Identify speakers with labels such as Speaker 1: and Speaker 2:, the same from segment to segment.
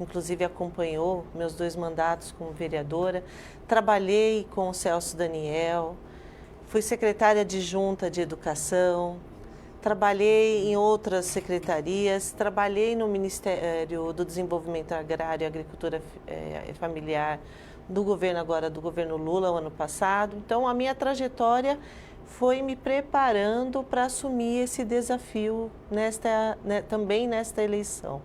Speaker 1: inclusive acompanhou meus 2 mandatos como vereadora. Trabalhei com o Celso Daniel, fui secretária adjunta de Educação, trabalhei em outras secretarias, trabalhei no Ministério do Desenvolvimento Agrário e Agricultura Familiar do governo Lula, o ano passado. Então, a minha trajetória foi me preparando para assumir esse desafio também nesta eleição.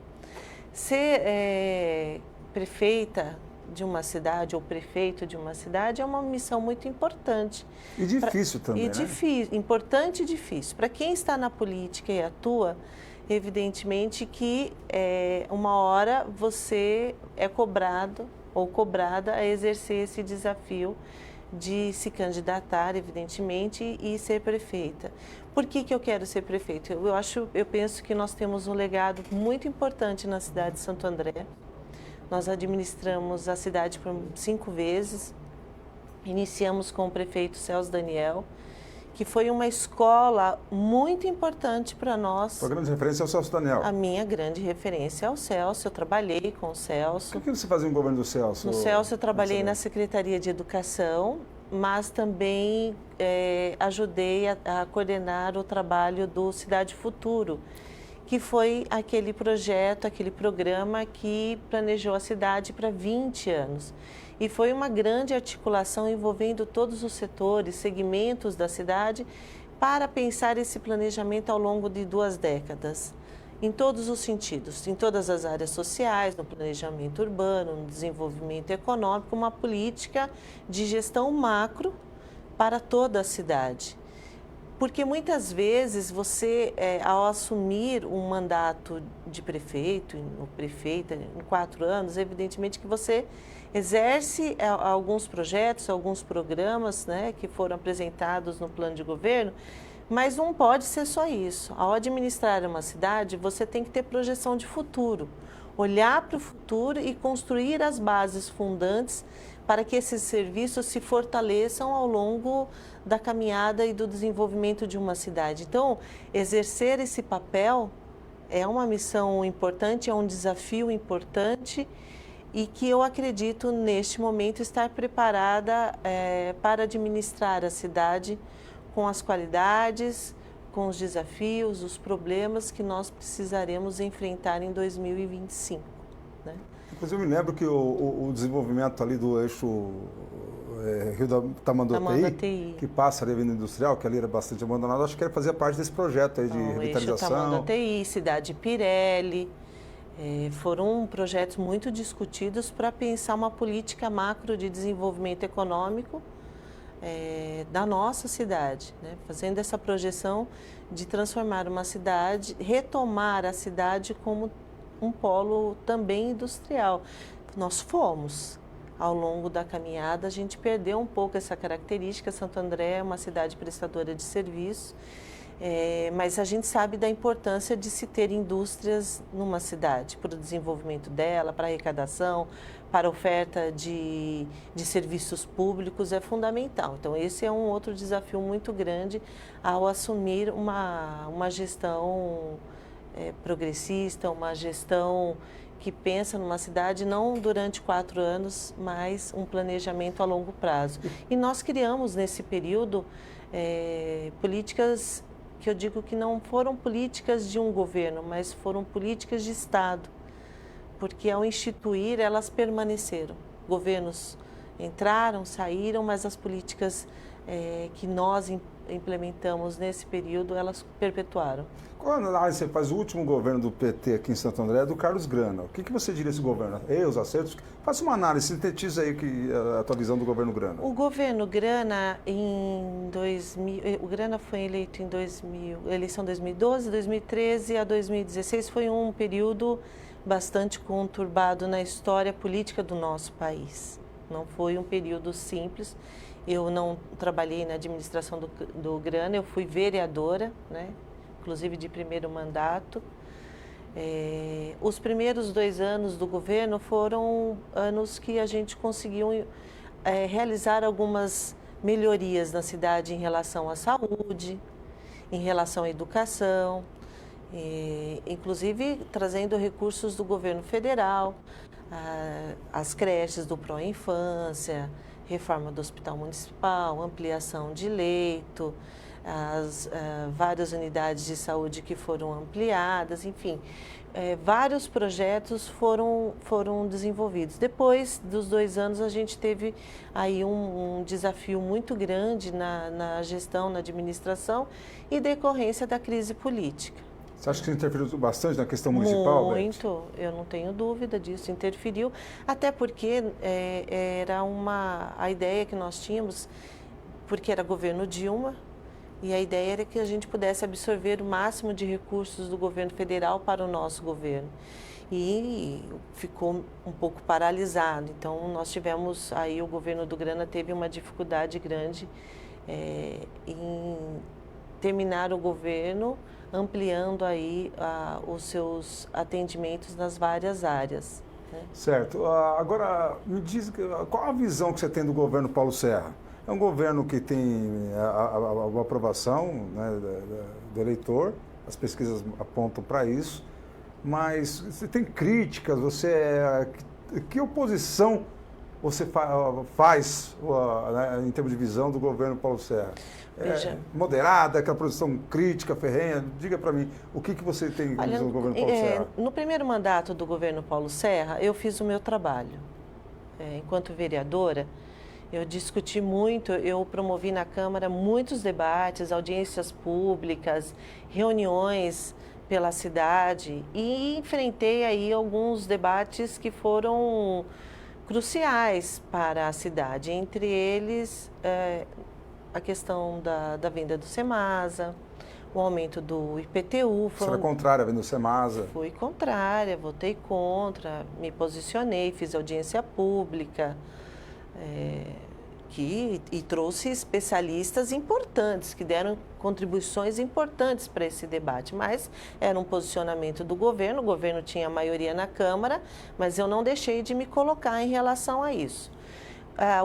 Speaker 1: Ser prefeita de uma cidade ou prefeito de uma cidade é uma missão muito importante.
Speaker 2: E difícil também, né?
Speaker 1: Importante e difícil. Para quem está na política e atua, evidentemente que uma hora você é cobrado ou cobrada a exercer esse desafio de se candidatar, evidentemente, e ser prefeita. Por que eu quero ser prefeita? Eu penso que nós temos um legado muito importante na cidade de Santo André. Nós administramos a cidade por 5 vezes. Iniciamos com o prefeito Celso Daniel, que foi uma escola muito importante para nós.
Speaker 2: A grande referência é o Celso Daniel.
Speaker 1: A minha grande referência é o Celso. Eu trabalhei com o Celso.
Speaker 2: O que você fazia no governo do Celso?
Speaker 1: No Celso eu trabalhei na Secretaria de Educação, mas também ajudei a coordenar o trabalho do Cidade Futuro, que foi aquele projeto, aquele programa que planejou a cidade para 20 anos. E foi uma grande articulação envolvendo todos os setores, segmentos da cidade, para pensar esse planejamento ao longo de 2 décadas, em todos os sentidos, em todas as áreas sociais, no planejamento urbano, no desenvolvimento econômico, uma política de gestão macro para toda a cidade. Porque muitas vezes você, ao assumir um mandato de prefeito ou prefeita em 4 anos, evidentemente que você exerce alguns projetos, alguns programas, né, que foram apresentados no plano de governo, mas não pode ser só isso. Ao administrar uma cidade, você tem que ter projeção de futuro, olhar para o futuro e construir as bases fundantes para que esses serviços se fortaleçam ao longo da caminhada e do desenvolvimento de uma cidade. Então, exercer esse papel é uma missão importante, é um desafio importante e que eu acredito, neste momento, estar preparada para administrar a cidade com as qualidades, com os desafios, os problemas que nós precisaremos enfrentar em 2025, né?
Speaker 2: Inclusive, eu me lembro que o desenvolvimento ali do eixo Rio da Tamanduateí, que passa ali a Avenida Industrial, que ali era bastante abandonado, acho que ele fazia parte desse projeto aí de revitalização.
Speaker 1: Eixo Tamanduateí, Cidade Pirelli, foram projetos muito discutidos para pensar uma política macro de desenvolvimento econômico da nossa cidade, né? Fazendo essa projeção de transformar uma cidade, retomar a cidade como um polo também industrial. Nós fomos, ao longo da caminhada, a gente perdeu um pouco essa característica. Santo André é uma cidade prestadora de serviço, mas a gente sabe da importância de se ter indústrias numa cidade, para o desenvolvimento dela, para a arrecadação, para a oferta de serviços públicos, é fundamental. Então, esse é um outro desafio muito grande ao assumir uma gestão progressista, uma gestão que pensa numa cidade não durante 4 anos, mas um planejamento a longo prazo. E nós criamos nesse período políticas que eu digo que não foram políticas de um governo, mas foram políticas de Estado, porque ao instituir elas permaneceram. Governos entraram, saíram, mas as políticas que nós implementamos nesse período, elas perpetuaram.
Speaker 2: Qual a análise você faz? O último governo do PT aqui em Santo André é do Carlos Grana. O que você diria desse governo? Os acertos? Faça uma análise, sintetiza aí a tua visão do governo Grana.
Speaker 1: O governo Grana, o Grana foi eleito em eleição 2012, 2013 a 2016, foi um período bastante conturbado na história política do nosso país. Não foi um período simples. Eu não trabalhei na administração do Grana, eu fui vereadora, né? Inclusive de primeiro mandato. Os primeiros 2 anos do governo foram anos que a gente conseguiu realizar algumas melhorias na cidade em relação à saúde, em relação à educação, inclusive trazendo recursos do governo federal, as creches do Pró-Infância, reforma do Hospital Municipal, ampliação de leito, as várias unidades de saúde que foram ampliadas, enfim, vários projetos foram desenvolvidos. Depois dos 2 anos, a gente teve aí um desafio muito grande na gestão, na administração, e decorrência da crise política.
Speaker 2: Você acha que interferiu bastante na questão municipal,
Speaker 1: Muito, eu não tenho dúvida disso, interferiu, até porque era a ideia que nós tínhamos, porque era governo Dilma, e a ideia era que a gente pudesse absorver o máximo de recursos do governo federal para o nosso governo. E ficou um pouco paralisado. Então, nós tivemos, aí o governo do Grana teve uma dificuldade grande em terminar o governo, ampliando aí os seus atendimentos nas várias áreas. Né?
Speaker 2: Certo. Agora, me diz qual a visão que você tem do governo Paulo Serra? É um governo que tem a aprovação, né, do eleitor, as pesquisas apontam para isso, mas você tem críticas, que oposição você faz né, em termos de visão do governo Paulo Serra? Moderada, aquela posição crítica, ferrenha? Diga para mim, o que você tem com o governo Paulo Serra?
Speaker 1: No primeiro mandato do governo Paulo Serra, eu fiz o meu trabalho. Enquanto vereadora, eu discuti muito, eu promovi na Câmara muitos debates, audiências públicas, reuniões pela cidade e enfrentei aí alguns debates que foram cruciais para a cidade, entre eles a questão da venda do Semasa, o aumento do IPTU.
Speaker 2: Você era contrária à venda do Semasa?
Speaker 1: Fui contrária, votei contra, me posicionei, fiz audiência pública, e trouxe especialistas importantes, que deram contribuições importantes para esse debate, mas era um posicionamento do governo, o governo tinha maioria na Câmara, mas eu não deixei de me colocar em relação a isso.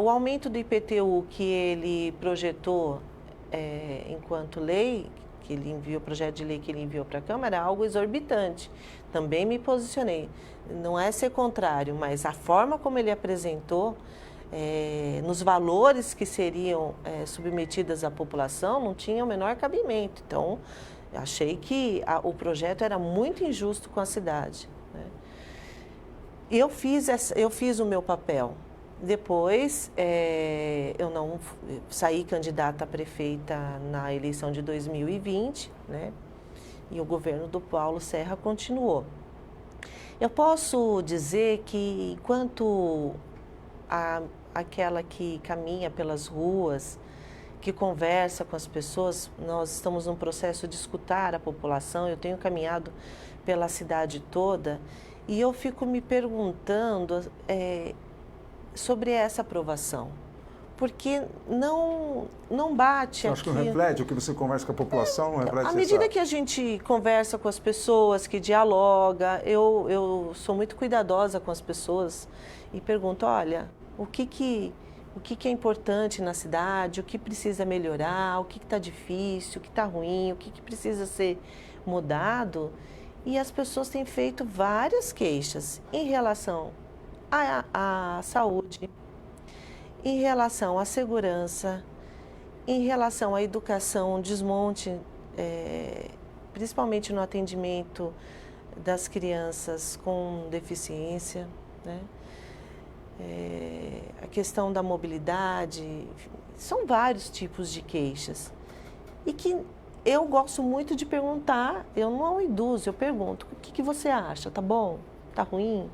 Speaker 1: O aumento do IPTU que ele projetou enquanto lei, que ele enviou, o projeto de lei que ele enviou para a Câmara, é algo exorbitante. Também me posicionei. Não é ser contrário, mas a forma como ele apresentou, nos valores que seriam submetidos à população, não tinha o menor cabimento. Então, achei que o projeto era muito injusto com a cidade. Né? Eu fiz o meu papel. Depois, eu não saí candidata a prefeita na eleição de 2020, né? E o governo do Paulo Serra continuou. Eu posso dizer que, enquanto aquela que caminha pelas ruas, que conversa com as pessoas, nós estamos num processo de escutar a população, eu tenho caminhado pela cidade toda e eu fico me perguntando sobre essa aprovação, porque não bate aqui.
Speaker 2: Acho que não reflete o que você conversa com a população, não reflete.
Speaker 1: À medida que a gente conversa com as pessoas, que dialoga, eu sou muito cuidadosa com as pessoas e pergunto, olha, o que é importante na cidade, o que precisa melhorar, o que está difícil, o que está ruim, o que precisa ser mudado. E as pessoas têm feito várias queixas em relação à saúde, em relação à segurança, em relação à educação, desmonte, principalmente no atendimento das crianças com deficiência, né? A questão da mobilidade, são vários tipos de queixas. E que eu gosto muito de perguntar, eu não induzo, eu pergunto, o que você acha? Tá bom? Tá ruim?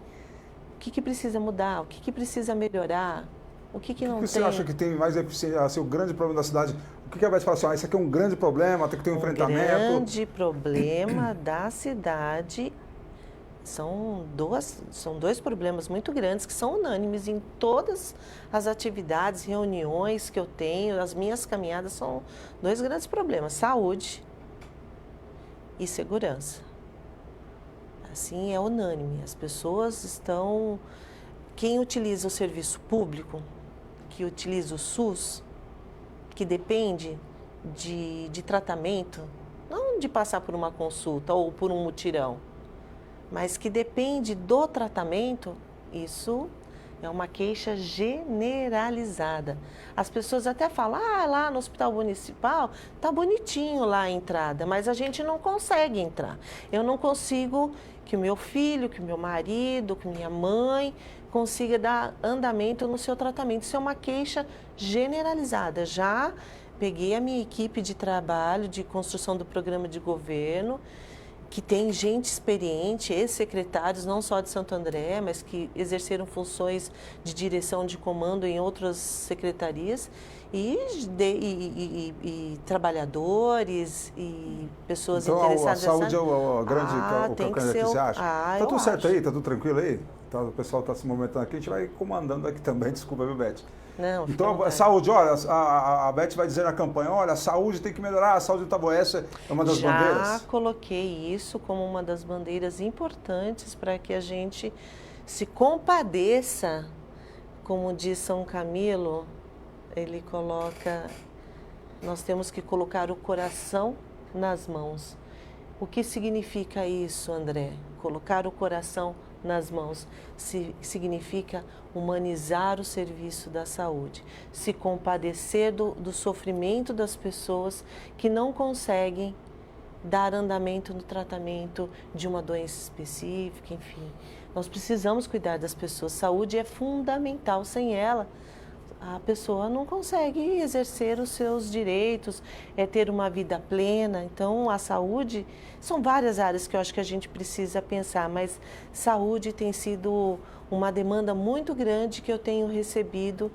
Speaker 1: O que precisa mudar? O que precisa melhorar? O que não tem?
Speaker 2: O que você acha que tem mais eficiência, o grande problema da cidade? O que vai falar assim, isso aqui é um grande problema, tem que ter um enfrentamento? O
Speaker 1: grande problema da cidade são dois problemas muito grandes que são unânimes em todas as atividades, reuniões que eu tenho, as minhas caminhadas, são 2 grandes problemas, saúde e segurança. Assim, é unânime, as pessoas estão... Quem utiliza o serviço público, que utiliza o SUS, que depende de tratamento, não de passar por uma consulta ou por um mutirão, mas que depende do tratamento, isso é uma queixa generalizada. As pessoas até falam, lá no hospital municipal tá bonitinho lá a entrada, mas a gente não consegue entrar. Eu não consigo que o meu filho, que o meu marido, que minha mãe consiga dar andamento no seu tratamento. Isso é uma queixa generalizada. Já peguei a minha equipe de trabalho, de construção do programa de governo, que tem gente experiente, ex-secretários, não só de Santo André, mas que exerceram funções de direção de comando em outras secretarias, e trabalhadores e pessoas interessadas.
Speaker 2: Então, a saúde é o grande
Speaker 1: tem que ser
Speaker 2: que você acha? Tá tudo certo
Speaker 1: acho.
Speaker 2: aí? Tá tudo tranquilo aí? Tá, o pessoal está se movimentando aqui, a gente vai comandando aqui também, desculpa, viu, Beth?
Speaker 1: Não,
Speaker 2: então, saúde, olha, a Beth vai dizer na campanha, olha, a saúde tem que melhorar, a saúde do Taboense é uma das bandeiras.
Speaker 1: Já coloquei isso como uma das bandeiras importantes para que a gente se compadeça, como diz São Camilo, ele coloca, nós temos que colocar o coração nas mãos. O que significa isso, André? Colocar o coração nas mãos significa humanizar o serviço da saúde, se compadecer do sofrimento das pessoas que não conseguem dar andamento no tratamento de uma doença específica, enfim. Nós precisamos cuidar das pessoas. Saúde é fundamental, sem ela a pessoa não consegue exercer os seus direitos, ter uma vida plena. Então, a saúde, são várias áreas que eu acho que a gente precisa pensar, mas saúde tem sido uma demanda muito grande que eu tenho recebido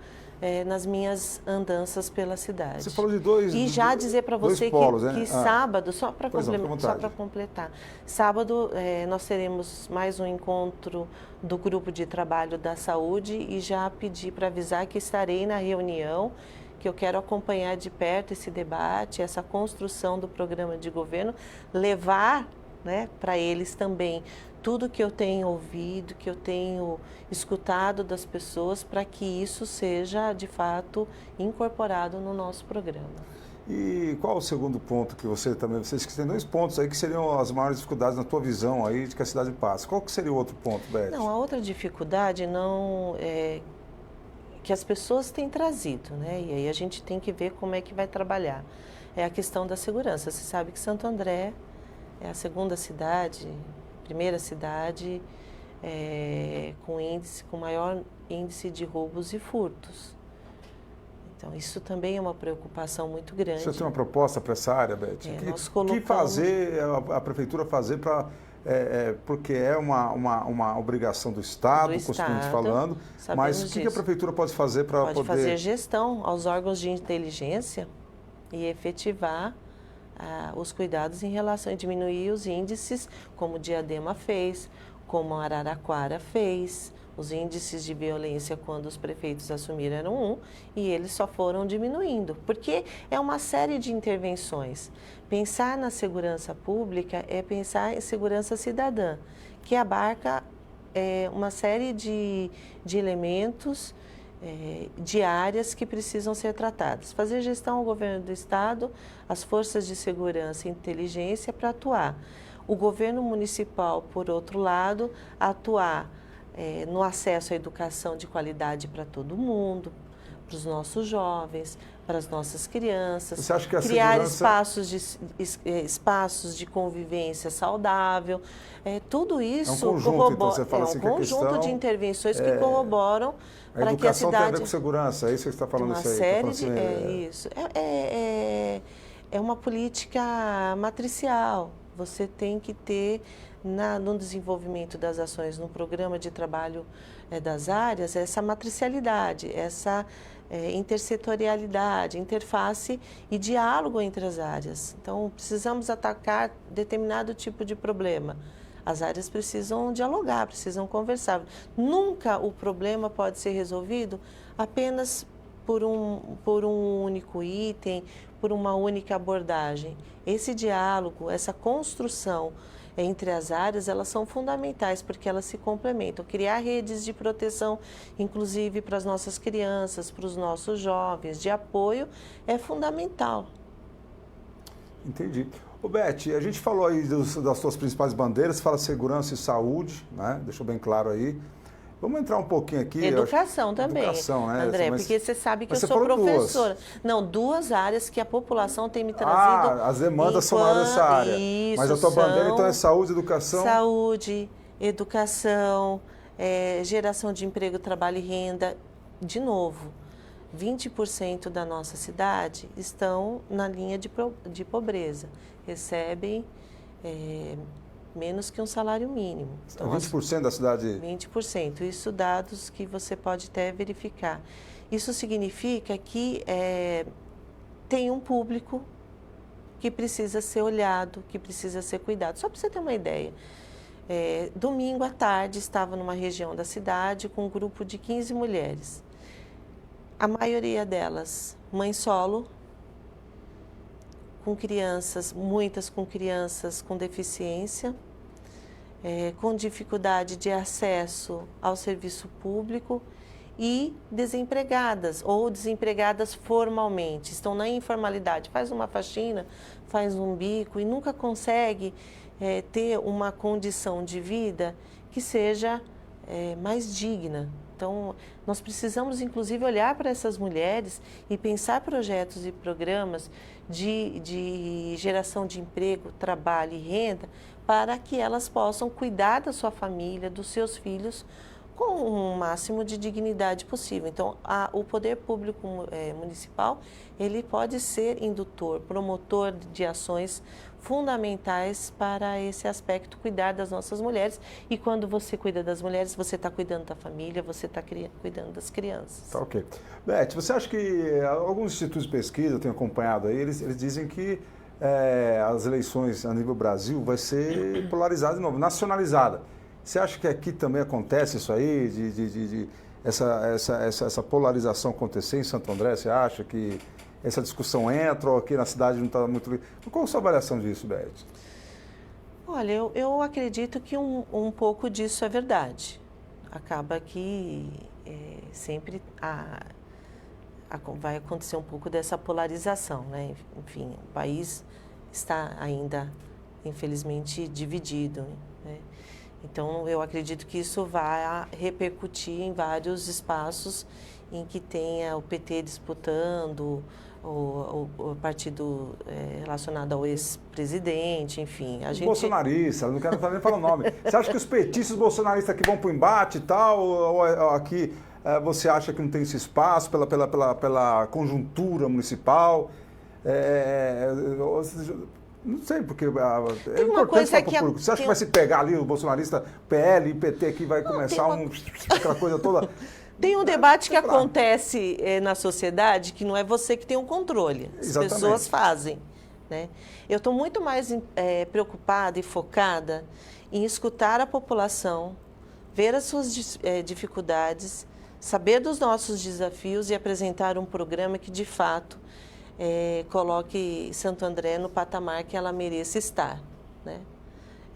Speaker 1: nas minhas andanças pela cidade.
Speaker 2: Você falou de dois
Speaker 1: E já dizer para você
Speaker 2: polos,
Speaker 1: que
Speaker 2: né?
Speaker 1: sábado, só para
Speaker 2: complementar,
Speaker 1: completar, sábado nós teremos mais um encontro do grupo de trabalho da saúde e já pedi para avisar que estarei na reunião, que eu quero acompanhar de perto esse debate, essa construção do programa de governo, levar para eles também tudo que eu tenho ouvido, que eu tenho escutado das pessoas, para que isso seja, de fato, incorporado no nosso programa.
Speaker 2: E qual o segundo ponto que você também... Vocês que têm dois pontos aí que seriam as maiores dificuldades na tua visão aí de que a cidade passa. Qual que seria o outro ponto, Beth?
Speaker 1: Não, a outra dificuldade não é que as pessoas têm trazido, né? E aí a gente tem que ver como é que vai trabalhar. É a questão da segurança. Você sabe que Santo André é a primeira cidade com maior índice de roubos e furtos. Então, isso também é uma preocupação muito grande.
Speaker 2: Você tem uma proposta para essa área, Beth? O que fazer, a prefeitura fazer para... porque é uma obrigação do Estado, constitucionalmente falando, mas o que a prefeitura pode fazer para poder...
Speaker 1: Pode fazer gestão aos órgãos de inteligência e efetivar os cuidados em relação a diminuir os índices, como Diadema fez, como Araraquara fez. Os índices de violência, quando os prefeitos assumiram, eram e eles só foram diminuindo, porque é uma série de intervenções. Pensar na segurança pública é pensar em segurança cidadã, que abarca uma série de elementos, de áreas que precisam ser tratadas. Fazer gestão ao governo do Estado, as forças de segurança e inteligência para atuar. O governo municipal, por outro lado, atuar no acesso à educação de qualidade para todo mundo, para os nossos jovens, para as nossas crianças.
Speaker 2: Você acha que a
Speaker 1: criar
Speaker 2: segurança...
Speaker 1: espaços de convivência saudável. Tudo isso
Speaker 2: corrobora. Então você fala assim,
Speaker 1: um conjunto de intervenções que corroboram para que a cidade... A
Speaker 2: educação tem a ver com segurança, é isso que você está falando?
Speaker 1: Uma série de... Isso. É uma política matricial. Você tem que ter, no desenvolvimento das ações, no programa de trabalho das áreas, essa matricialidade, essa intersetorialidade, interface e diálogo entre as áreas. Então, precisamos atacar determinado tipo de problema. As áreas precisam dialogar, precisam conversar. Nunca o problema pode ser resolvido apenas por um único item, por uma única abordagem. Esse diálogo, essa construção entre as áreas, elas são fundamentais porque elas se complementam. Criar redes de proteção, inclusive para as nossas crianças, para os nossos jovens, de apoio, é fundamental.
Speaker 2: Entendi. Ô Beth, a gente falou aí das suas principais bandeiras, fala segurança e saúde, né? Deixou bem claro aí. Vamos entrar um pouquinho aqui.
Speaker 1: Educação também,
Speaker 2: educação, né?
Speaker 1: André, porque você sabe que eu
Speaker 2: você
Speaker 1: sou
Speaker 2: falou
Speaker 1: professora.
Speaker 2: Duas.
Speaker 1: Não, duas áreas que a população tem me trazido.
Speaker 2: As demandas são na dessa área.
Speaker 1: Isso,
Speaker 2: mas a tua bandeira então é saúde, educação?
Speaker 1: Saúde, educação, geração de emprego, trabalho e renda. De novo, 20% da nossa cidade estão na linha de pobreza, recebem menos que um salário mínimo.
Speaker 2: Então, 20% da cidade?
Speaker 1: 20%. Isso dados que você pode até verificar. Isso significa que tem um público que precisa ser olhado, que precisa ser cuidado. Só para você ter uma ideia, domingo à tarde estava numa região da cidade com um grupo de 15 mulheres. A maioria delas, mãe solo, com crianças, muitas com crianças com deficiência, com dificuldade de acesso ao serviço público e desempregadas ou desempregadas formalmente, estão na informalidade, faz uma faxina, faz um bico e nunca consegue ter uma condição de vida que seja mais digna. Então, nós precisamos, inclusive, olhar para essas mulheres e pensar projetos e programas de geração de emprego, trabalho e renda para que elas possam cuidar da sua família, dos seus filhos, com o máximo de dignidade possível. Então, o poder público municipal, ele pode ser indutor, promotor de ações fundamentais para esse aspecto, cuidar das nossas mulheres. E quando você cuida das mulheres, você está cuidando da família, você está cuidando das crianças.
Speaker 2: Tá, ok. Beth, você acha que alguns institutos de pesquisa, eu tenho acompanhado aí, eles dizem que as eleições a nível Brasil vai ser polarizada de novo, nacionalizada. Você acha que aqui também acontece isso aí, essa polarização acontecer em Santo André? Você acha que essa discussão entra ou aqui na cidade não está muito... Qual a sua avaliação disso, Beth?
Speaker 1: Olha, eu acredito que um pouco disso é verdade. Acaba que sempre vai acontecer um pouco dessa polarização, né? Enfim, o país está ainda, infelizmente, dividido, né? Então, eu acredito que isso vai repercutir em vários espaços em que tenha o PT disputando, o partido relacionado ao ex-presidente, enfim.
Speaker 2: Os bolsonaristas, não quero nem falar o nome. Você acha que os petistas bolsonaristas aqui vão para o embate e tal, ou aqui você acha que não tem esse espaço pela conjuntura municipal? Não sei, porque é importante falar para o público. Você acha que vai se pegar ali o bolsonarista, PL e PT, que vai começar aquela coisa toda...
Speaker 1: Tem um debate que acontece na sociedade que não é você que tem o controle. As pessoas fazem, né? Eu estou muito mais preocupada e focada em escutar a população, ver as suas dificuldades, saber dos nossos desafios e apresentar um programa que, de fato, coloque Santo André no patamar que ela mereça estar, né?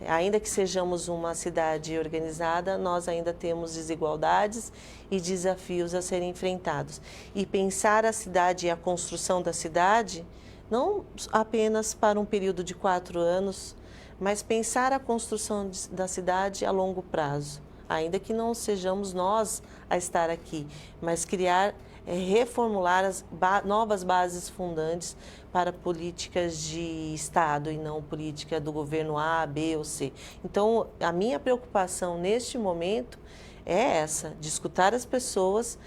Speaker 1: Ainda que sejamos uma cidade organizada, nós ainda temos desigualdades e desafios a serem enfrentados. E pensar a cidade e a construção da cidade, não apenas para um período de 4 anos, mas pensar a construção da cidade a longo prazo. Ainda que não sejamos nós a estar aqui, mas criar, reformular as novas bases fundantes para políticas de Estado e não política do governo A, B ou C. Então, a minha preocupação neste momento é essa, de escutar as pessoas,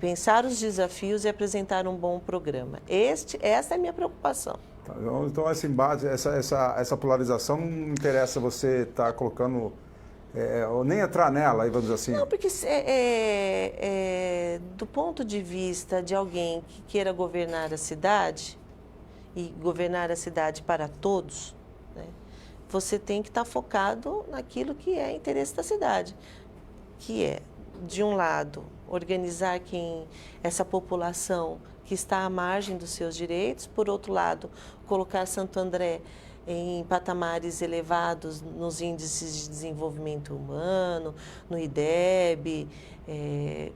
Speaker 1: pensar os desafios e apresentar um bom programa. Essa é a minha preocupação.
Speaker 2: Então, esse embate, essa polarização não interessa você estar colocando... ou nem entrar nela, aí vamos dizer assim.
Speaker 1: Não, porque do ponto de vista de alguém que queira governar a cidade, e governar a cidade para todos, né, você tem que estar focado naquilo que é interesse da cidade, que é, de um lado, organizar essa população que está à margem dos seus direitos, por outro lado, colocar Santo André em patamares elevados nos índices de desenvolvimento humano, no IDEB,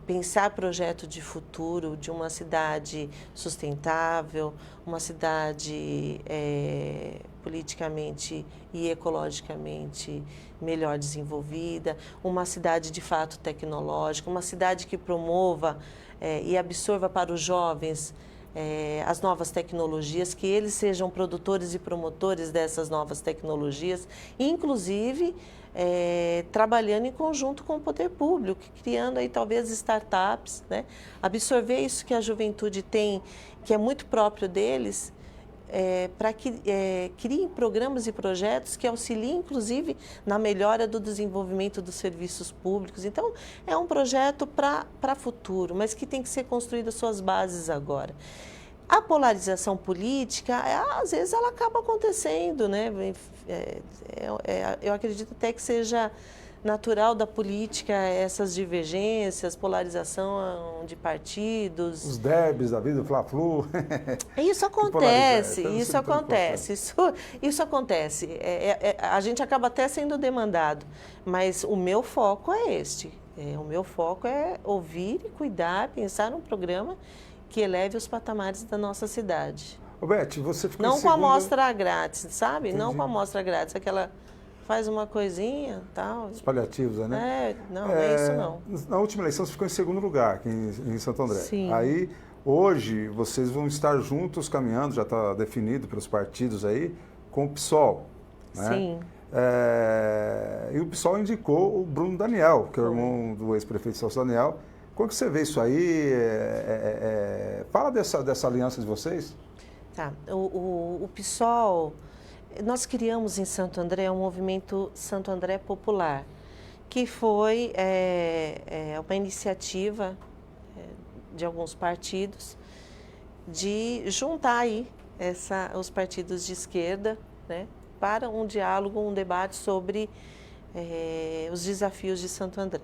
Speaker 1: pensar projeto de futuro de uma cidade sustentável, uma cidade politicamente e ecologicamente melhor desenvolvida, uma cidade de fato tecnológica, uma cidade que promova e absorva para os jovens as novas tecnologias, que eles sejam produtores e promotores dessas novas tecnologias, inclusive trabalhando em conjunto com o poder público, criando aí talvez startups, né? Absorver isso que a juventude tem, que é muito próprio deles, para que criem programas e projetos que auxiliem, inclusive, na melhora do desenvolvimento dos serviços públicos. Então, é um projeto para futuro, mas que tem que ser construído as suas bases agora. A polarização política, às vezes, ela acaba acontecendo, né? Eu acredito até que seja natural da política essas divergências, polarização de partidos.
Speaker 2: Os derbys da vida, o Fla-Flu.
Speaker 1: Isso acontece, isso acontece, isso acontece. A gente acaba até sendo demandado, mas o meu foco é este. O meu foco é ouvir e cuidar, pensar num programa que eleve os patamares da nossa cidade.
Speaker 2: Ô, Beth, você ficou
Speaker 1: não
Speaker 2: em segunda...
Speaker 1: com a amostra grátis, sabe?
Speaker 2: Entendi.
Speaker 1: Não com a amostra grátis, aquela faz uma coisinha tal.
Speaker 2: Os paliativos, né?
Speaker 1: Não é isso não.
Speaker 2: Na última eleição você ficou em segundo lugar aqui em Santo André.
Speaker 1: Sim.
Speaker 2: Aí, hoje, vocês vão estar juntos caminhando, já está definido pelos partidos aí, com o PSOL. Né?
Speaker 1: Sim.
Speaker 2: E o PSOL indicou o Bruno Daniel, que é o irmão do ex-prefeito Celso Daniel. Como que você vê isso aí? Fala dessa aliança de vocês.
Speaker 1: Tá. O PSOL, nós criamos em Santo André um movimento Santo André Popular, que foi uma iniciativa de alguns partidos de juntar aí os partidos de esquerda, né, para um diálogo, um debate sobre os desafios de Santo André.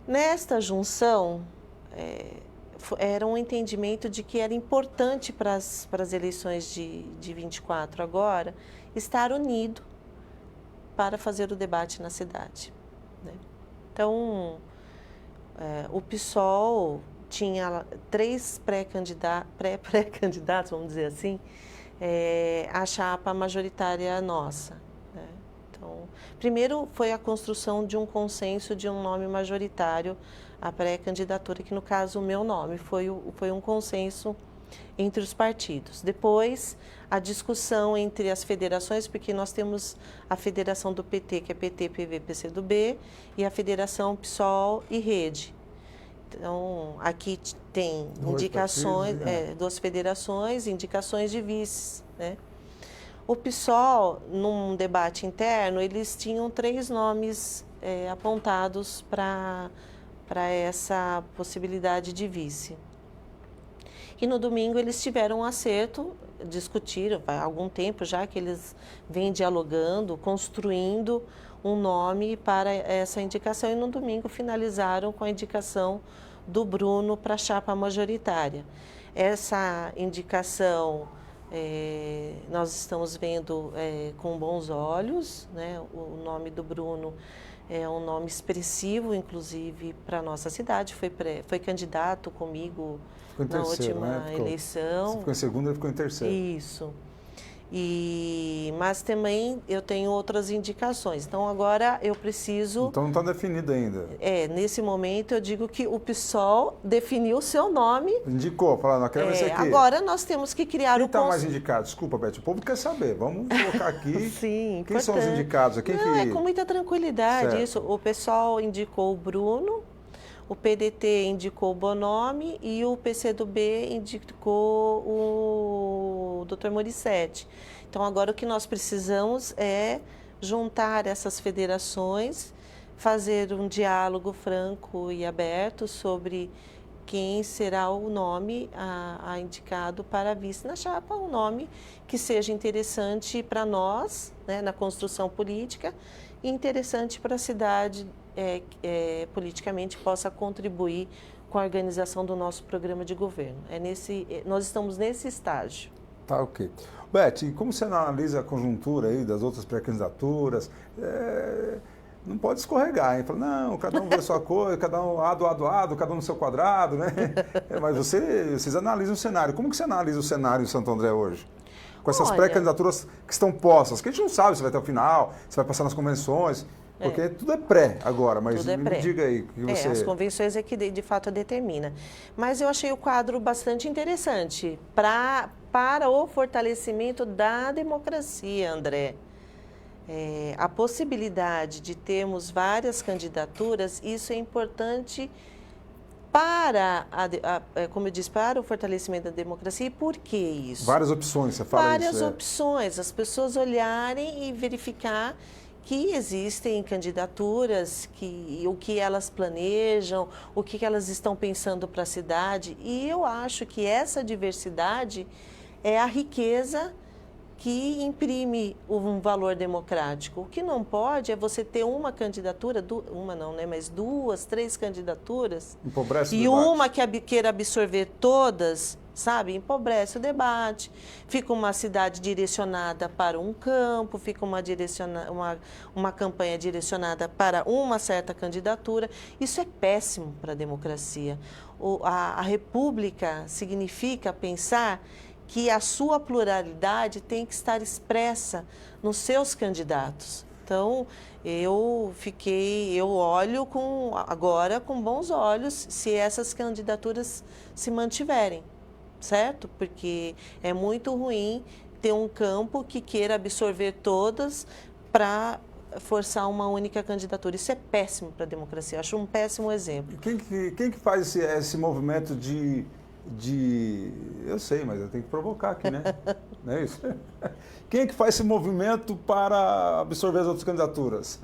Speaker 1: Nesta junção, era um entendimento de que era importante para as eleições de 24 agora, estar unido para fazer o debate na cidade. Né? Então, o PSOL tinha 3 pré-candidatos, vamos dizer assim, à chapa majoritária nossa. Né? Então, primeiro foi a construção de um consenso de um nome majoritário à pré-candidatura, que no caso o meu nome foi um consenso entre os partidos. Depois, a discussão entre as federações, porque nós temos a federação do PT, que é PT, PV, PCdoB, e a federação PSOL e Rede. Então, aqui tem indicações, 2 federações, indicações de vices, né? O PSOL, num debate interno, eles tinham 3 nomes apontados para essa possibilidade de vice. E no domingo eles tiveram um acerto, discutiram, há algum tempo já que eles vêm dialogando, construindo um nome para essa indicação, e no domingo finalizaram com a indicação do Bruno para a chapa majoritária. Essa indicação nós estamos vendo com bons olhos, né? O nome do Bruno é um nome expressivo, inclusive, para a nossa cidade. Foi candidato comigo na última eleição.
Speaker 2: Você ficou em segundo, ele ficou em terceiro.
Speaker 1: Isso. Mas também eu tenho outras indicações. Então, agora eu preciso...
Speaker 2: Então, não está definido ainda.
Speaker 1: Nesse momento, eu digo que o PSOL definiu o seu nome.
Speaker 2: Indicou, falou, não quero esse aqui.
Speaker 1: Agora, nós temos que criar
Speaker 2: Quem está mais indicado? Desculpa, Beth, o povo quer saber. Vamos colocar aqui.
Speaker 1: Sim,
Speaker 2: quem são os indicados?
Speaker 1: É com muita tranquilidade isso. O PSOL indicou o Bruno, o PDT indicou o Bonomi e o PCdoB indicou o Dr. Morissette. Então, agora o que nós precisamos é juntar essas federações, fazer um diálogo franco e aberto sobre quem será o nome a indicado para vice na chapa, um nome que seja interessante para nós, né, na construção política, e interessante para a cidade, politicamente possa contribuir com a organização do nosso programa de governo. Nós estamos nesse estágio.
Speaker 2: Tá, ok. Beth, e como você analisa a conjuntura aí das outras pré-candidaturas? Não pode escorregar, hein? Fala, não, cada um vê a sua coisa, cada um ado, cada um no seu quadrado, né? Mas vocês analisam o cenário. Como que você analisa o cenário em Santo André hoje? Com essas pré-candidaturas que estão postas, que a gente não sabe se vai até o final, se vai passar nas convenções, porque tudo é pré agora, mas me diga aí. Que você...
Speaker 1: as convenções é que de fato determina. Mas eu achei o quadro bastante interessante para o fortalecimento da democracia, André. A possibilidade de termos várias candidaturas, isso é importante para, como eu disse, para o fortalecimento da democracia. E por que isso?
Speaker 2: Várias opções, você fala isso.
Speaker 1: Várias opções, as pessoas olharem e verificar que existem candidaturas, o que elas planejam, o que elas estão pensando para a cidade. E eu acho que essa diversidade é a riqueza que imprime um valor democrático. O que não pode é você ter uma candidatura, uma não, né, mas 2, 3 candidaturas,
Speaker 2: empobrece
Speaker 1: e uma que queira absorver todas, sabe? Empobrece o debate, fica uma cidade direcionada para um campo, fica uma campanha direcionada para uma certa candidatura. Isso é péssimo para a democracia. A república significa pensar que a sua pluralidade tem que estar expressa nos seus candidatos. Então, eu olho agora com bons olhos se essas candidaturas se mantiverem, certo? Porque é muito ruim ter um campo que queira absorver todas para forçar uma única candidatura. Isso é péssimo para a democracia, eu acho um péssimo exemplo.
Speaker 2: Quem que faz esse movimento de... Eu sei, mas eu tenho que provocar aqui, né? Não é isso? Quem é que faz esse movimento para absorver as outras candidaturas?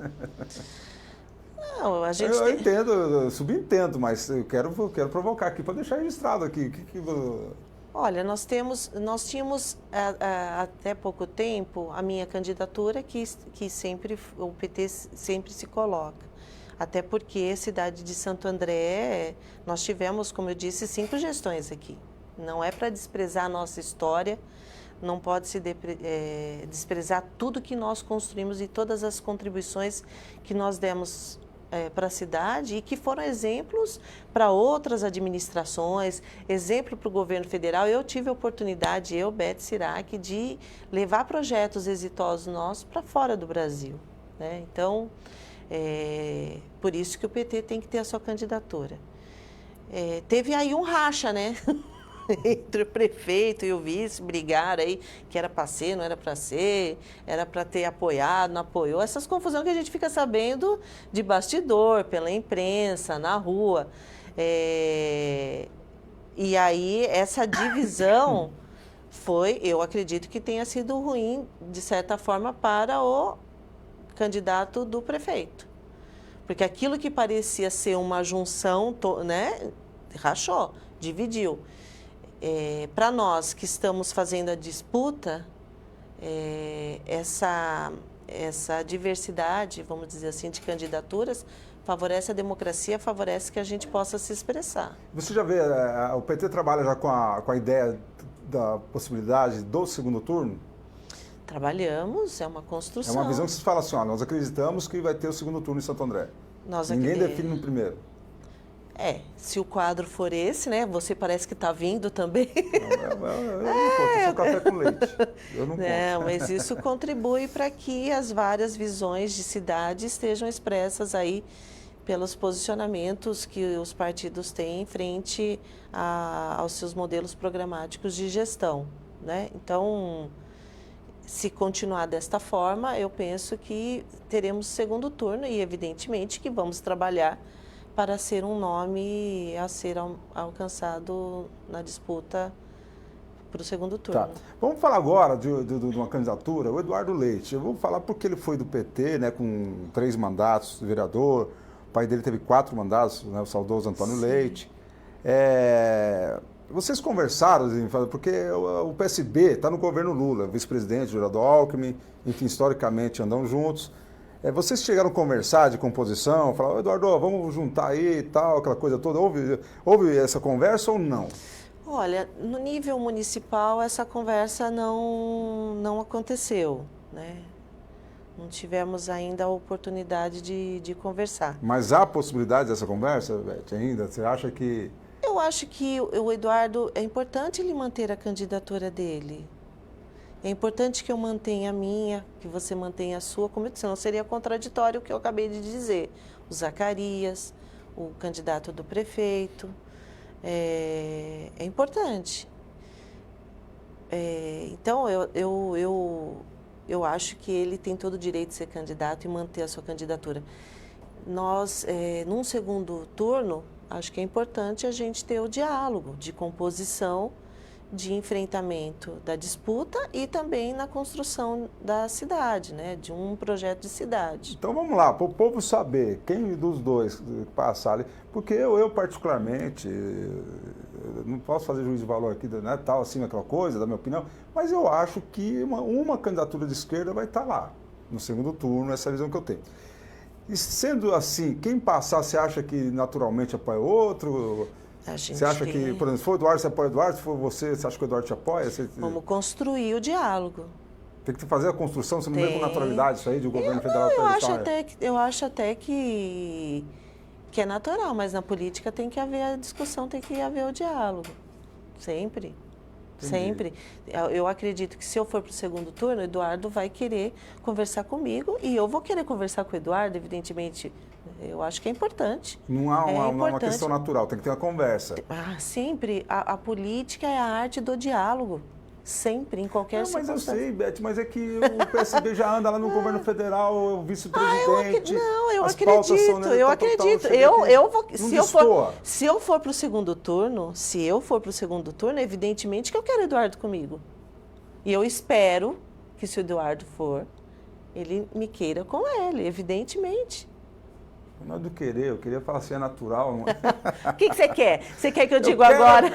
Speaker 1: Não, a gente
Speaker 2: eu entendo, eu subentendo, mas eu quero provocar aqui, para deixar registrado aqui.
Speaker 1: Olha, nós tínhamos até pouco tempo a minha candidatura que sempre o PT sempre se coloca. Até porque a cidade de Santo André, nós tivemos, como eu disse, 5 gestões aqui. Não é para desprezar a nossa história, não pode se desprezar tudo que nós construímos e todas as contribuições que nós demos para a cidade e que foram exemplos para outras administrações, exemplo para o governo federal. Eu tive a oportunidade, Beth Sirac, de levar projetos exitosos nossos para fora do Brasil, né? Então, por isso que o PT tem que ter a sua candidatura. Teve aí um racha, né? Entre o prefeito e o vice, brigaram aí, que era para ser, não era para ser, era para ter apoiado, não apoiou. Essas confusões que a gente fica sabendo de bastidor, pela imprensa, na rua. E aí, essa divisão eu acredito que tenha sido ruim, de certa forma, para o candidato do prefeito. Porque aquilo que parecia ser uma junção, né, rachou, dividiu. Para nós que estamos fazendo a disputa, essa diversidade, vamos dizer assim, de candidaturas, favorece a democracia, favorece que a gente possa se expressar.
Speaker 2: Você já vê, o PT trabalha já com a ideia da possibilidade do segundo turno?
Speaker 1: Trabalhamos, é uma construção.
Speaker 2: É uma visão que vocês falam assim, nós acreditamos que vai ter o segundo turno em Santo André. Ninguém define no primeiro.
Speaker 1: Se o quadro for esse, né? Você parece que está vindo também.
Speaker 2: Eu não conto, eu sou café com leite. Eu não conto.
Speaker 1: Não, mas isso contribui para que as várias visões de cidade estejam expressas aí pelos posicionamentos que os partidos têm em frente aos seus modelos programáticos de gestão, né? Então, se continuar desta forma, eu penso que teremos segundo turno e, evidentemente, que vamos trabalhar para ser um nome a ser alcançado na disputa para o segundo turno.
Speaker 2: Tá. Vamos falar agora de uma candidatura, o Eduardo Leite. Eu vou falar porque ele foi do PT, né, com 3 mandatos de vereador. O pai dele teve 4 mandatos, né, o saudoso Antônio
Speaker 1: Sim.
Speaker 2: Leite. Vocês conversaram, porque o PSB está no governo Lula, vice-presidente, Geraldo Alckmin, enfim, historicamente andam juntos. Vocês chegaram a conversar de composição, falaram, Eduardo, vamos juntar aí e tal, aquela coisa toda. Houve essa conversa ou não?
Speaker 1: Olha, no nível municipal essa conversa não aconteceu, né? Não tivemos ainda a oportunidade de conversar.
Speaker 2: Mas há possibilidade dessa conversa, Beth, ainda? Você acha que...
Speaker 1: Eu acho que o Eduardo, é importante ele manter a candidatura dele. É importante que eu mantenha a minha, que você mantenha a sua, como eu disse, não seria contraditório o que eu acabei de dizer. O Zacarias, o candidato do prefeito, é importante. Então, eu acho que ele tem todo o direito de ser candidato e manter a sua candidatura. Nós, num segundo turno, acho que é importante a gente ter o diálogo de composição, de enfrentamento da disputa e também na construção da cidade, né? De um projeto de cidade.
Speaker 2: Então vamos lá, para o povo saber quem dos dois passar ali, porque eu particularmente, eu não posso fazer juízo de valor aqui, né, tal assim, aquela coisa, da minha opinião, mas eu acho que uma candidatura de esquerda vai estar lá, no segundo turno, essa é a visão que eu tenho. E sendo assim, quem passar, você acha que naturalmente apoia o outro? Você acha que, por exemplo, se for o Eduardo, você apoia o Eduardo? Se for você acha que o Eduardo te apoia?
Speaker 1: Vamos construir o diálogo.
Speaker 2: Tem que fazer a construção, você não vê com naturalidade isso aí, de governo federal?
Speaker 1: Eu acho até que é natural, mas na política tem que haver a discussão, tem que haver o diálogo. Sempre. Entendi. Sempre. Eu acredito que se eu for para o segundo turno, o Eduardo vai querer conversar comigo e eu vou querer conversar com o Eduardo, evidentemente. Eu acho que é importante.
Speaker 2: Não há uma questão natural, tem que ter uma conversa.
Speaker 1: Sempre. A política é a arte do diálogo. Sempre, em qualquer circunstância.
Speaker 2: Mas eu sei, Beth, mas é que o PSB já anda lá no governo federal, o vice-presidente.
Speaker 1: Eu acredito. Se eu for para o segundo turno, evidentemente que eu quero o Eduardo comigo. E eu espero que se o Eduardo for, ele me queira com ele, evidentemente.
Speaker 2: Não é do querer, eu queria falar assim, é natural. Não é?
Speaker 1: O que você quer? Você quer que eu diga agora?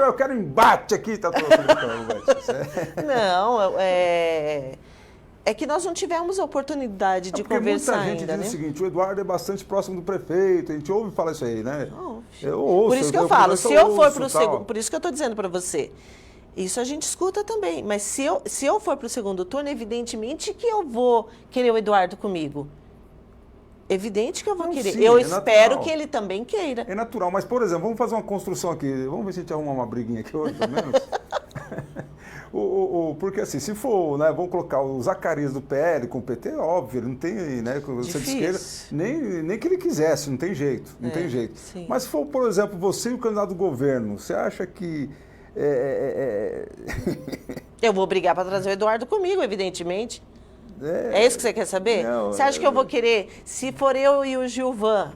Speaker 2: Eu quero embate aqui, tá tudo bem.
Speaker 1: Não, é que nós não tivemos a oportunidade de conversar ainda,
Speaker 2: muita gente diz
Speaker 1: né?
Speaker 2: o seguinte, o Eduardo é bastante próximo do prefeito, a gente ouve falar isso aí, né?
Speaker 1: Eu ouço. Por isso que eu falo, se eu for para o segundo, por isso que eu estou dizendo para você, isso a gente escuta também, mas se eu for para o segundo turno, evidentemente que eu vou querer o Eduardo comigo. Evidente que eu vou querer. Sim, eu espero que ele também queira.
Speaker 2: É natural, mas, por exemplo, vamos fazer uma construção aqui. Vamos ver se a gente arruma uma briguinha aqui hoje, pelo menos. Porque assim, se for, né, vamos colocar o Zacarias do PL com o PT, óbvio, ele não tem, né, você de esquerda, nem que ele quisesse, não tem jeito, não tem jeito.
Speaker 1: Sim.
Speaker 2: Mas se for, por exemplo, você e o candidato do governo, você acha que...
Speaker 1: Eu vou brigar para trazer o Eduardo comigo, evidentemente. É isso que você quer saber?
Speaker 2: Não,
Speaker 1: você acha que eu vou querer, se for eu e o Gilvan,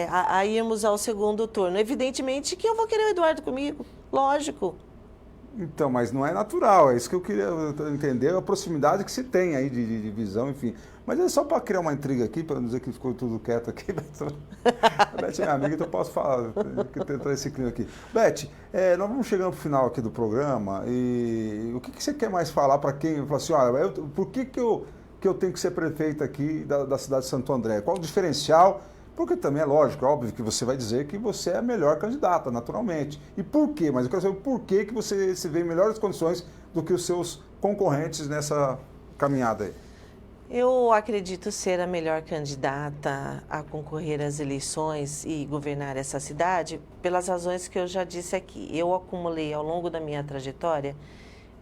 Speaker 1: a irmos ao segundo turno, evidentemente que eu vou querer o Eduardo comigo, lógico.
Speaker 2: Então, mas não é natural, é isso que eu queria entender, a proximidade que se tem aí de visão, enfim. Mas é só para criar uma intriga aqui, para não dizer que ficou tudo quieto aqui. A Beth é minha amiga, então eu posso falar, tentar esse clima aqui. Beth, nós vamos chegando para o final aqui do programa e o que você quer mais falar para quem fala assim, olha, por que eu tenho que ser prefeito aqui da cidade de Santo André? Qual o diferencial? Porque também é lógico, óbvio que você vai dizer que você é a melhor candidata, naturalmente. E por quê? Mas eu quero saber por que você se vê em melhores condições do que os seus concorrentes nessa caminhada aí.
Speaker 1: Eu acredito ser a melhor candidata a concorrer às eleições e governar essa cidade pelas razões que eu já disse aqui. Eu acumulei ao longo da minha trajetória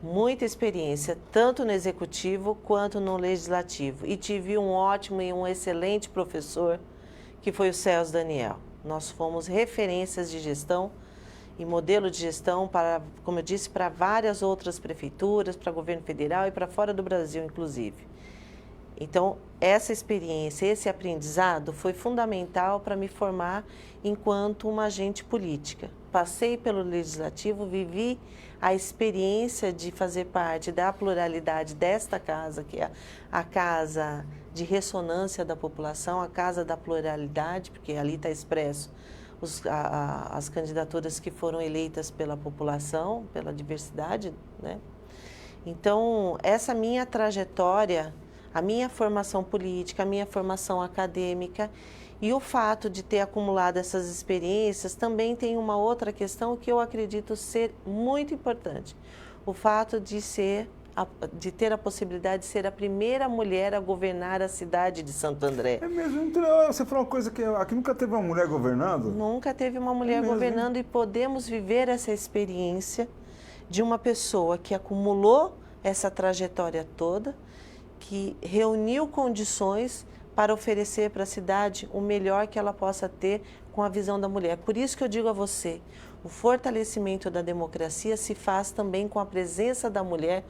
Speaker 1: muita experiência, tanto no executivo quanto no legislativo. E tive um ótimo e um excelente professor, que foi o Celso Daniel. Nós fomos referências de gestão e modelo de gestão para, como eu disse, para várias outras prefeituras, para o governo federal e para fora do Brasil, inclusive. Então, essa experiência, esse aprendizado foi fundamental para me formar enquanto uma agente política. Passei pelo legislativo, vivi a experiência de fazer parte da pluralidade desta casa, que é a casa de ressonância da população, a casa da pluralidade, porque ali está expresso as candidaturas que foram eleitas pela população, pela diversidade, né? Então, essa minha trajetória, a minha formação política, a minha formação acadêmica E o fato de ter acumulado essas experiências também tem uma outra questão que eu acredito ser muito importante. O fato de ter a possibilidade de ser a primeira mulher a governar a cidade de Santo André.
Speaker 2: É mesmo, você falou uma coisa que aqui nunca teve uma mulher governando?
Speaker 1: Nunca teve uma mulher governando e podemos viver essa experiência de uma pessoa que acumulou essa trajetória toda, que reuniu condições para oferecer para a cidade o melhor que ela possa ter com a visão da mulher. Por isso que eu digo a você, o fortalecimento da democracia se faz também com a presença da mulher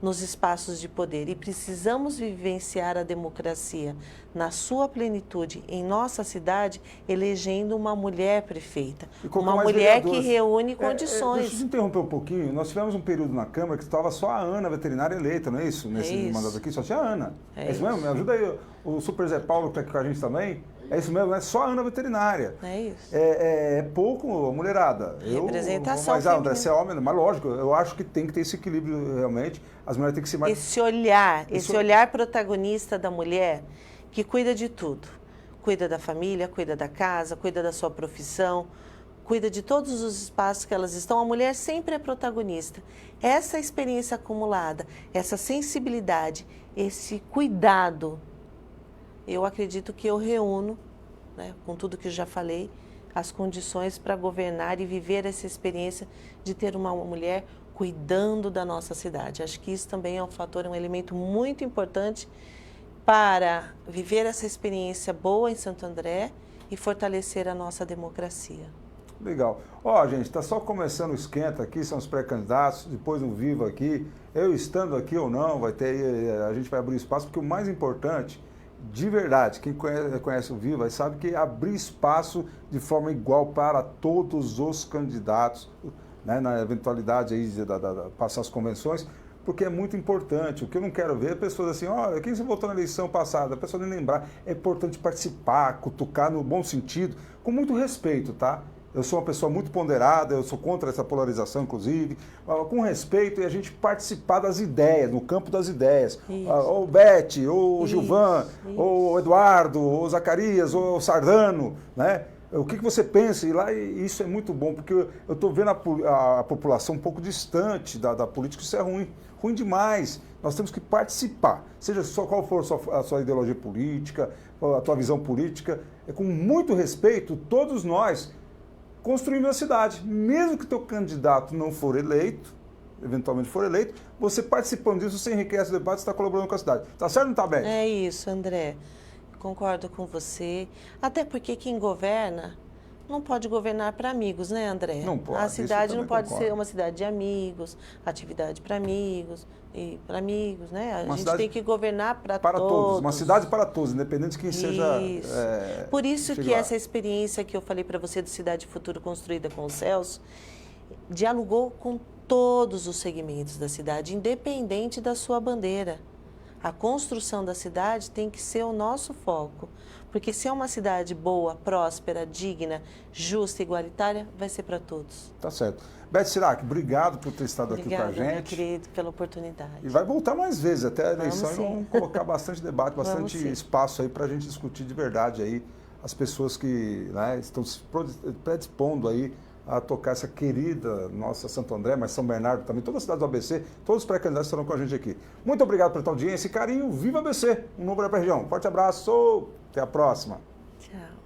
Speaker 1: nos espaços de poder e precisamos vivenciar a democracia na sua plenitude em nossa cidade, elegendo uma mulher prefeita, uma mulher que reúne condições.
Speaker 2: Deixa eu te interromper um pouquinho, nós tivemos um período na Câmara que estava só a Ana, veterinária eleita, não é isso? Nesse mandato aqui, só tinha a Ana. É isso mesmo? Me ajuda aí, o Super Zé Paulo que está aqui com a gente também. É isso mesmo, é só a Ana veterinária.
Speaker 1: É isso.
Speaker 2: É pouco a mulherada.
Speaker 1: Representação
Speaker 2: mas, André, você é homem, mas lógico, eu acho que tem que ter esse equilíbrio realmente. As mulheres têm que ser mais...
Speaker 1: Esse olhar protagonista da mulher que cuida de tudo. Cuida da família, cuida da casa, cuida da sua profissão, cuida de todos os espaços que elas estão. A mulher sempre é protagonista. Essa experiência acumulada, essa sensibilidade, esse cuidado, eu acredito que eu reúno, né, com tudo que eu já falei, as condições para governar e viver essa experiência de ter uma mulher cuidando da nossa cidade. Acho que isso também é um fator, um elemento muito importante para viver essa experiência boa em Santo André e fortalecer a nossa democracia.
Speaker 2: Legal. Ó, gente, está só começando o esquenta aqui, são os pré-candidatos, depois no Vivo aqui. Eu estando aqui ou não, a gente vai abrir espaço, porque o mais importante, de verdade, quem conhece o Viva sabe que abrir espaço de forma igual para todos os candidatos, né, na eventualidade aí de passar as convenções, porque é muito importante. O que eu não quero ver é pessoas assim, olha, quem você votou na eleição passada? A pessoa nem lembrar. É importante participar, cutucar no bom sentido, com muito respeito, tá? Eu sou uma pessoa muito ponderada, eu sou contra essa polarização, inclusive, com respeito e a gente participar das ideias, no campo das ideias. Ou Beth, ou Gilvan, ou Eduardo, ou Zacarias, ou Sardano, né? O que você pensa? E lá isso é muito bom, porque eu estou vendo a população um pouco distante da política, isso é ruim, ruim demais. Nós temos que participar, seja só qual for a sua ideologia política, a tua visão política, com muito respeito, todos nós construindo a cidade. Mesmo que teu candidato não for eleito, eventualmente for eleito, você participando disso, você enriquece o debate, está colaborando com a cidade. Tá certo ou não tá bem?
Speaker 1: É isso, André. Concordo com você. Até porque quem governa não pode governar para amigos, né, André?
Speaker 2: Não pode.
Speaker 1: A cidade não pode ser uma cidade de amigos, atividade para amigos, né? A gente tem que governar para todos.
Speaker 2: Uma cidade para todos, independente de quem seja.
Speaker 1: Por isso que essa experiência que eu falei para você do Cidade Futuro construída com o Celso, dialogou com todos os segmentos da cidade, independente da sua bandeira. A construção da cidade tem que ser o nosso foco, porque se é uma cidade boa, próspera, digna, justa, igualitária, vai ser para todos.
Speaker 2: Tá certo. Beth Sirac, obrigado por ter estado aqui com a gente.
Speaker 1: Obrigada, meu querido, pela oportunidade.
Speaker 2: E vai voltar mais vezes, até a eleição, e vamos colocar bastante debate, bastante espaço aí para a gente discutir de verdade aí as pessoas que, né, estão se predispondo aí a tocar essa querida nossa Santo André, mas São Bernardo também, todas as cidades do ABC, todos os pré-candidatos estarão com a gente aqui. Muito obrigado pela tua audiência e carinho. Viva ABC, um novo para a região. Forte abraço, até a próxima.
Speaker 1: Tchau.